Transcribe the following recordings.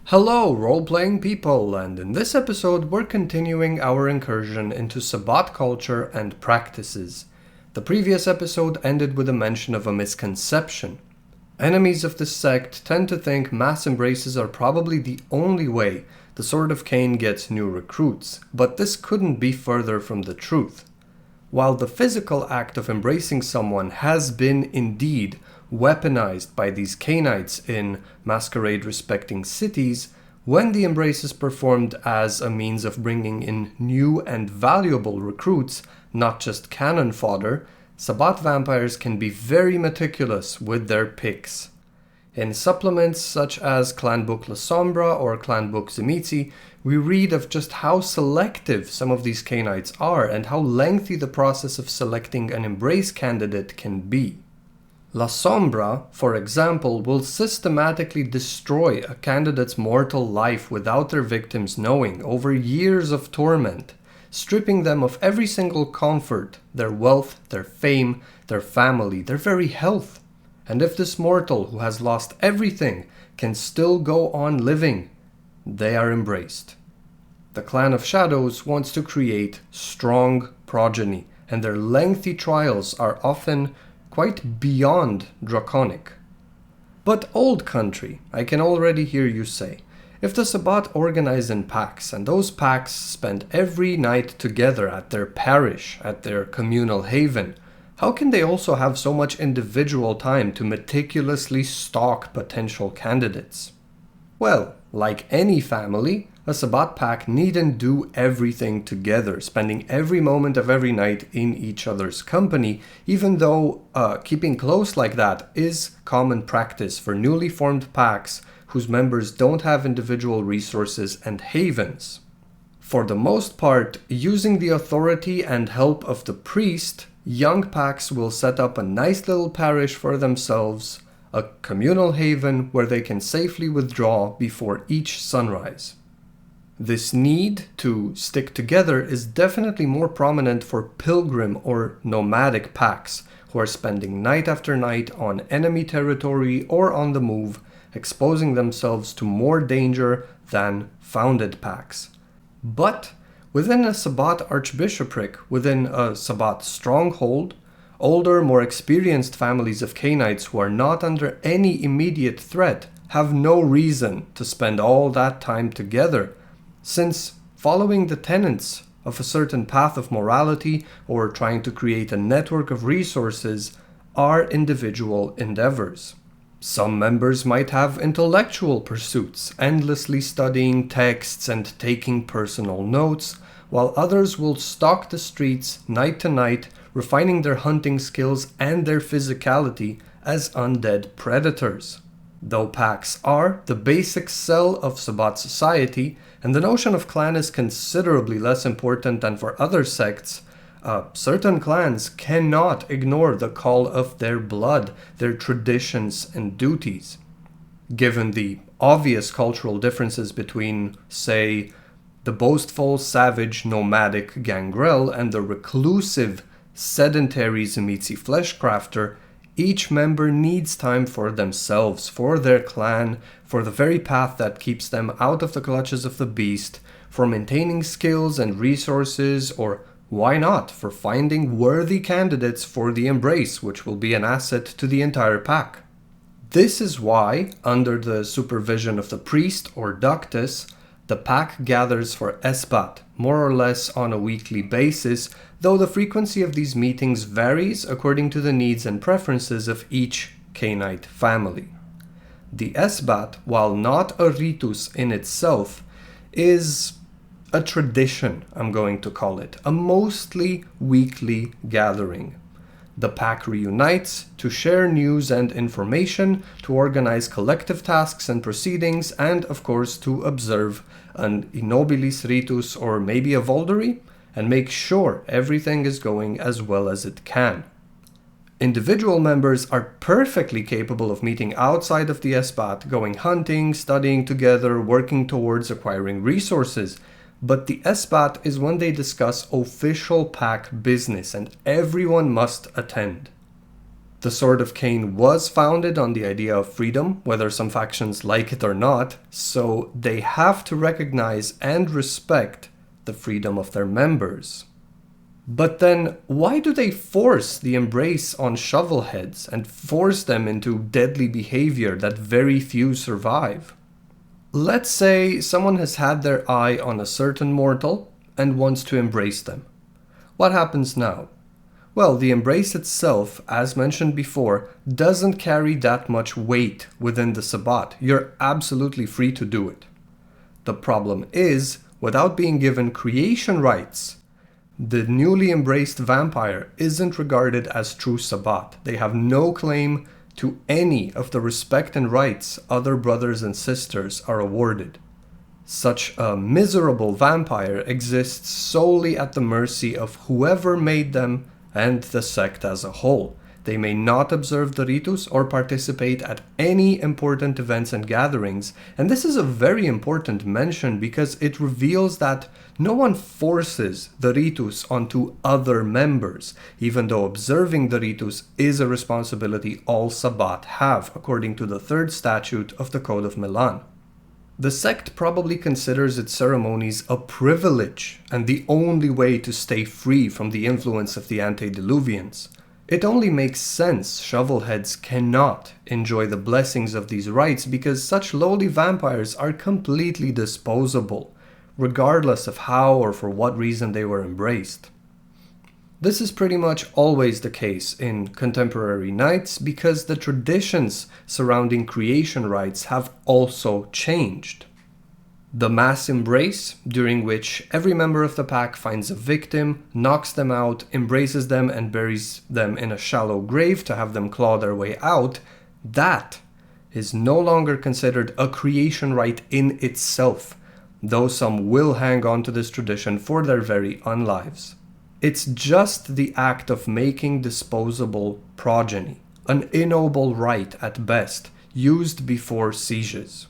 Hello, role-playing people, and in this episode we're continuing our incursion into Sabbat culture and practices. The previous episode ended with a mention of a misconception. Enemies of this sect tend to think mass embraces are probably the only way the Sword of Cain gets new recruits, but this couldn't be further from the truth. While the physical act of embracing someone has been indeed weaponized by these Cainites in masquerade-respecting cities, when the embrace is performed as a means of bringing in new and valuable recruits, not just cannon fodder, Sabbat vampires can be very meticulous with their picks. In supplements such as Clanbook La Sombra or Clanbook Zimitzi, we read of just how selective some of these Cainites are and how lengthy the process of selecting an embrace candidate can be. La Sombra, for example, will systematically destroy a candidate's mortal life without their victims knowing over years of torment, stripping them of every single comfort, their wealth, their fame, their family, their very health. And if this mortal who has lost everything can still go on living, they are embraced. The Clan of Shadows wants to create strong progeny, and their lengthy trials are often quite beyond draconic. But old country, I can already hear you say, if the Sabbat organize in packs, and those packs spend every night together at their parish, at their communal haven, how can they also have so much individual time to meticulously stalk potential candidates? Well, like any family, a Sabbat pack needn't do everything together, spending every moment of every night in each other's company, even though keeping close like that is common practice for newly formed packs whose members don't have individual resources and havens. For the most part, using the authority and help of the priest, young packs will set up a nice little parish for themselves, a communal haven where they can safely withdraw before each sunrise. This need to stick together is definitely more prominent for pilgrim or nomadic packs who are spending night after night on enemy territory or on the move, exposing themselves to more danger than founded packs. But within a Sabbat archbishopric, within a Sabbat stronghold, older, more experienced families of Cainites who are not under any immediate threat have no reason to spend all that time together, since following the tenets of a certain path of morality or trying to create a network of resources are individual endeavors. Some members might have intellectual pursuits, endlessly studying texts and taking personal notes, while others will stalk the streets night to night, refining their hunting skills and their physicality as undead predators. Though packs are the basic cell of Sabbat society, and the notion of clan is considerably less important than for other sects, certain clans cannot ignore the call of their blood, their traditions and duties. Given the obvious cultural differences between, say, the boastful, savage, nomadic Gangrel and the reclusive, sedentary Zimitzi fleshcrafter, each member needs time for themselves, for their clan, for the very path that keeps them out of the clutches of the beast, for maintaining skills and resources, or why not, for finding worthy candidates for the embrace, which will be an asset to the entire pack. This is why, under the supervision of the priest or ductus, the pack gathers for Esbat, more or less on a weekly basis, though the frequency of these meetings varies according to the needs and preferences of each Cainite family. The Esbat, while not a ritus in itself, is a tradition, I'm going to call it, a mostly weekly gathering. The pack reunites to share news and information, to organize collective tasks and proceedings, and of course to observe an innobilis ritus or maybe a Voldery, and make sure everything is going as well as it can. Individual members are perfectly capable of meeting outside of the Esbat, going hunting, studying together, working towards acquiring resources, but the Esbat is when they discuss official pack business and everyone must attend. The Sword of Cain was founded on the idea of freedom, whether some factions like it or not, so they have to recognize and respect the freedom of their members. But then, why do they force the embrace on shovelheads and force them into deadly behavior that very few survive? Let's say someone has had their eye on a certain mortal and wants to embrace them. What happens now? Well, the embrace itself, as mentioned before, doesn't carry that much weight within the Sabbat. You're absolutely free to do it. The problem is, without being given creation rites, the newly embraced vampire isn't regarded as true Sabbat. They have no claim to any of the respect and rights other brothers and sisters are awarded. Such a miserable vampire exists solely at the mercy of whoever made them and the sect as a whole. They may not observe the ritus or participate at any important events and gatherings, and this is a very important mention because it reveals that no one forces the ritus onto other members, even though observing the ritus is a responsibility all Sabbat have, according to the 3rd statute of the Code of Milan. The sect probably considers its ceremonies a privilege and the only way to stay free from the influence of the antediluvians. It only makes sense shovelheads cannot enjoy the blessings of these rites because such lowly vampires are completely disposable, regardless of how or for what reason they were embraced. This is pretty much always the case in contemporary nights because the traditions surrounding creation rites have also changed. The mass embrace, during which every member of the pack finds a victim, knocks them out, embraces them and buries them in a shallow grave to have them claw their way out, that is no longer considered a creation rite in itself, though some will hang on to this tradition for their very unlives. It's just the act of making disposable progeny, an ignoble rite at best, used before sieges.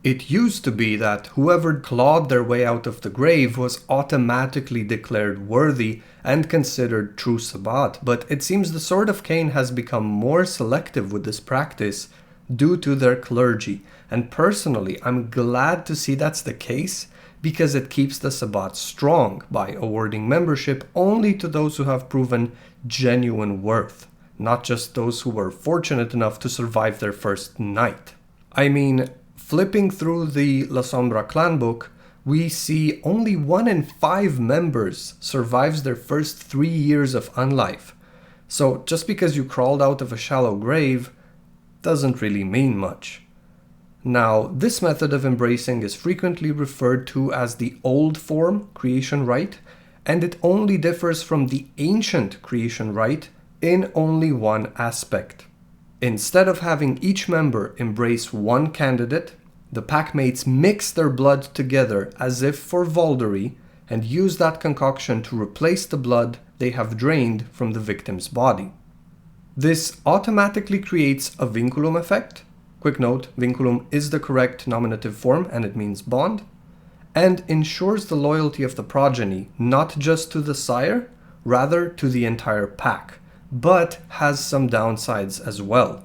It used to be that whoever clawed their way out of the grave was automatically declared worthy and considered true Sabbat, but it seems the Sword of Cain has become more selective with this practice due to their clergy, and personally I'm glad to see that's the case, because it keeps the Sabbat strong by awarding membership only to those who have proven genuine worth, not just those who were fortunate enough to survive their first night. I mean, flipping through the La Sombra clan book, we see only 1 in 5 members survives their first 3 years of unlife. So just because you crawled out of a shallow grave doesn't really mean much. Now, this method of embracing is frequently referred to as the old form creation rite, and it only differs from the ancient creation rite in only one aspect. Instead of having each member embrace one candidate, the packmates mix their blood together as if for Voldery and use that concoction to replace the blood they have drained from the victim's body. This automatically creates a vinculum effect. Quick note, vinculum is the correct nominative form and it means bond, and ensures the loyalty of the progeny not just to the sire, rather to the entire pack, but has some downsides as well.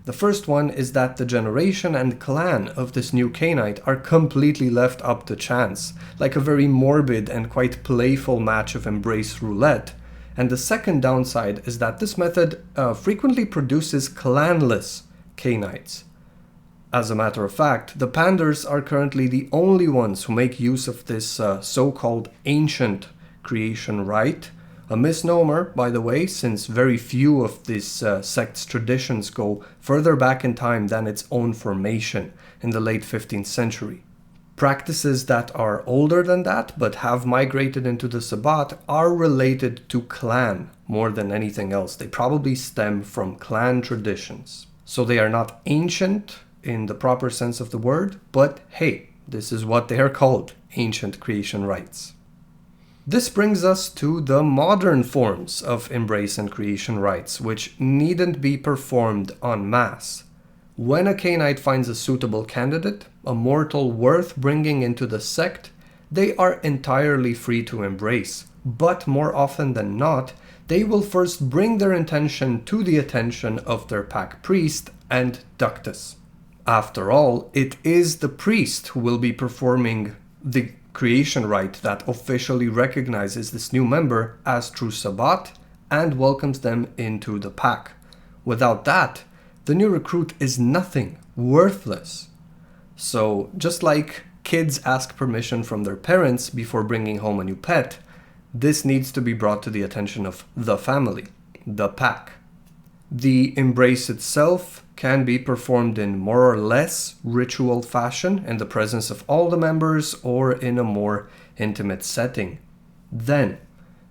The first one is that the generation and clan of this new Cainite are completely left up to chance, like a very morbid and quite playful match of embrace roulette. And the second downside is that this method frequently produces clanless Cainites. As a matter of fact, the Panders are currently the only ones who make use of this so-called ancient creation rite, a misnomer, by the way, since very few of this sect's traditions go further back in time than its own formation in the late 15th century. Practices that are older than that but have migrated into the Sabbat are related to clan more than anything else. They probably stem from clan traditions. So they are not ancient in the proper sense of the word, but hey, this is what they are called, ancient creation rites. This brings us to the modern forms of embrace and creation rites, which needn't be performed en masse. When a Cainite finds a suitable candidate, a mortal worth bringing into the sect, they are entirely free to embrace, but more often than not, they will first bring their intention to the attention of their pack priest and ductus. After all, it is the priest who will be performing the creation rite that officially recognizes this new member as True Sabbat and welcomes them into the pack. Without that, the new recruit is nothing, worthless. So, just like kids ask permission from their parents before bringing home a new pet, this needs to be brought to the attention of the family, the pack. The embrace itself can be performed in more or less ritual fashion in the presence of all the members or in a more intimate setting. Then,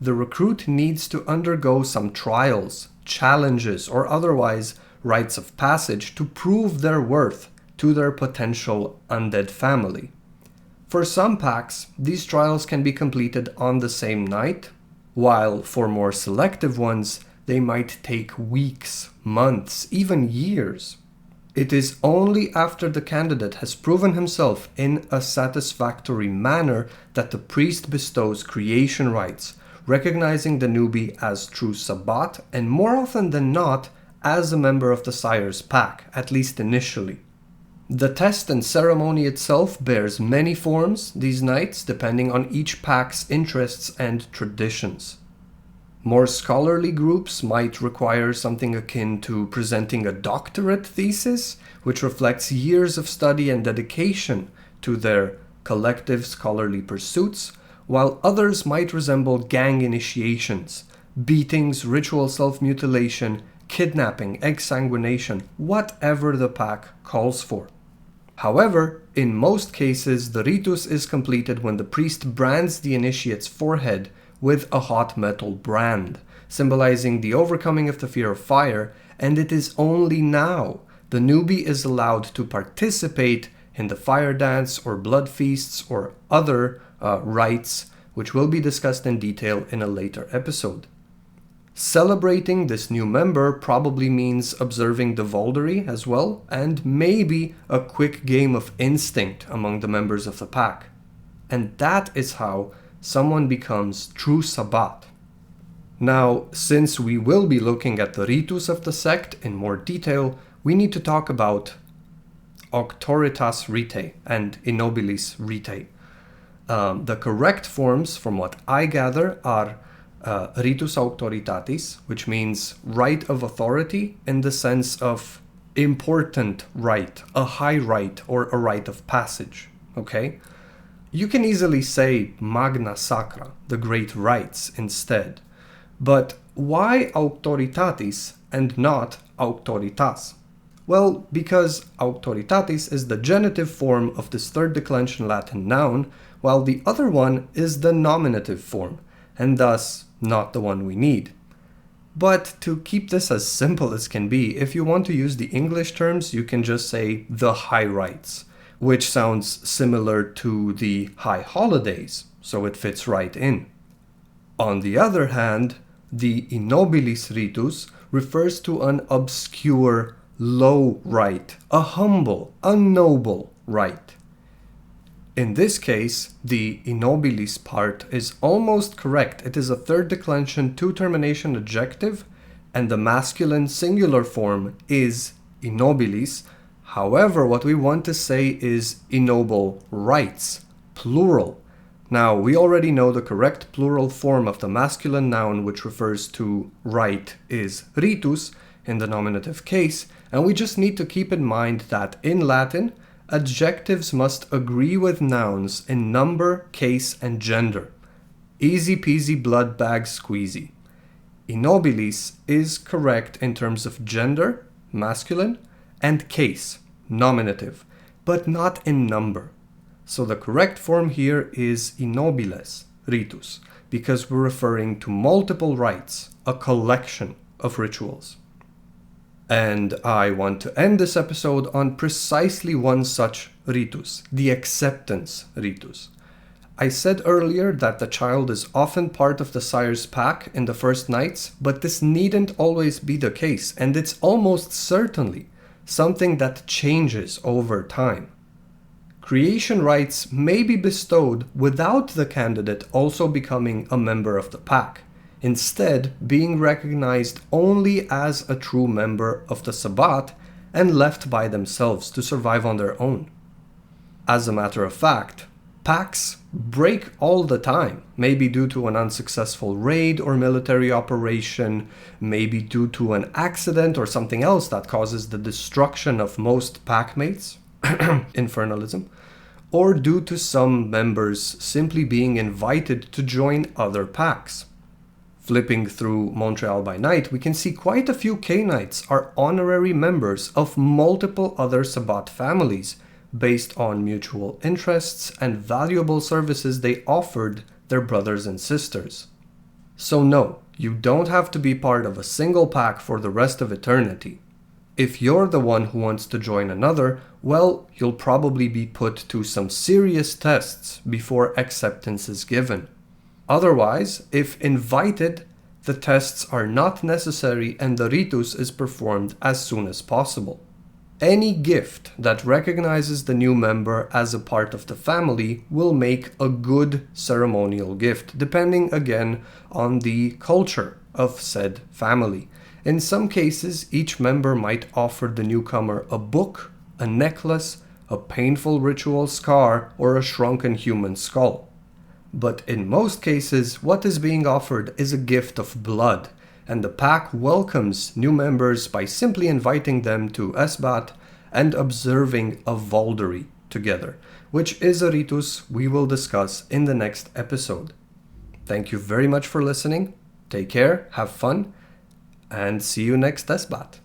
the recruit needs to undergo some trials, challenges, or otherwise rites of passage to prove their worth to their potential undead family. For some packs, these trials can be completed on the same night, while for more selective ones, they might take weeks, months, even years. It is only after the candidate has proven himself in a satisfactory manner that the priest bestows creation rites, recognizing the newbie as True Sabbat and more often than not as a member of the sire's pack, at least initially. The test and ceremony itself bears many forms these nights, depending on each pack's interests and traditions. More scholarly groups might require something akin to presenting a doctorate thesis, which reflects years of study and dedication to their collective scholarly pursuits, while others might resemble gang initiations, beatings, ritual self-mutilation, kidnapping, exsanguination, whatever the pack calls for. However, in most cases, the ritus is completed when the priest brands the initiate's forehead with a hot metal brand, symbolizing the overcoming of the fear of fire, and it is only now the newbie is allowed to participate in the fire dance or blood feasts or other rites, which will be discussed in detail in a later episode. Celebrating this new member probably means observing the Vauldery as well, and maybe a quick game of instinct among the members of the pack. And that is how someone becomes True Sabbat. Now, since we will be looking at the ritus of the sect in more detail, we need to talk about Auctoritas Rite and Innobilis Rite. The correct forms, from what I gather, are Ritus Auctoritatis, which means right of authority in the sense of important right, a high right or a rite of passage, okay? You can easily say Magna Sacra, the great rites, instead. But why Auctoritatis and not Auctoritas? Well, because Auctoritatis is the genitive form of this third declension Latin noun, while the other one is the nominative form, and thus not the one we need. But to keep this as simple as can be, if you want to use the English terms, you can just say the high rites, which sounds similar to the high holidays, so it fits right in. On the other hand, the Innobilis Ritus refers to an obscure, low rite, a humble, unnoble rite. In this case, the Innobilis part is almost correct. It is a third declension two-termination adjective, and the masculine singular form is Innobilis. However, what we want to say is ennoble rites, plural. Now, we already know the correct plural form of the masculine noun which refers to rite is ritus in the nominative case, and we just need to keep in mind that in Latin, adjectives must agree with nouns in number, case, and gender. Easy peasy blood bag squeezy. Innobilis is correct in terms of gender, masculine, and case, nominative, but not in number. So the correct form here is innobiles ritus, because we're referring to multiple rites, a collection of rituals. And I want to end this episode on precisely one such ritus, the Acceptance Ritus. I said earlier that the child is often part of the sire's pack in the first nights, but this needn't always be the case, and it's almost certainly something that changes over time. Creation rites may be bestowed without the candidate also becoming a member of the pack. instead being recognized only as a true member of the Sabbat and left by themselves to survive on their own. As a matter of fact, packs break all the time, maybe due to an unsuccessful raid or military operation, maybe due to an accident or something else that causes the destruction of most packmates, infernalism, or due to some members simply being invited to join other packs. Flipping through Montreal by Night, we can see quite a few Cainites are honorary members of multiple other Sabbat families, based on mutual interests and valuable services they offered their brothers and sisters. So no, you don't have to be part of a single pack for the rest of eternity. If you're the one who wants to join another, well, you'll probably be put to some serious tests before acceptance is given. Otherwise, if invited, the tests are not necessary and the ritus is performed as soon as possible. Any gift that recognizes the new member as a part of the family will make a good ceremonial gift, depending again on the culture of said family. In some cases, each member might offer the newcomer a book, a necklace, a painful ritual scar, or a shrunken human skull. But in most cases, what is being offered is a gift of blood, and the pack welcomes new members by simply inviting them to Esbat and observing a Valdery together, which is a ritus we will discuss in the next episode. Thank you very much for listening. Take care, have fun, and see you next Esbat.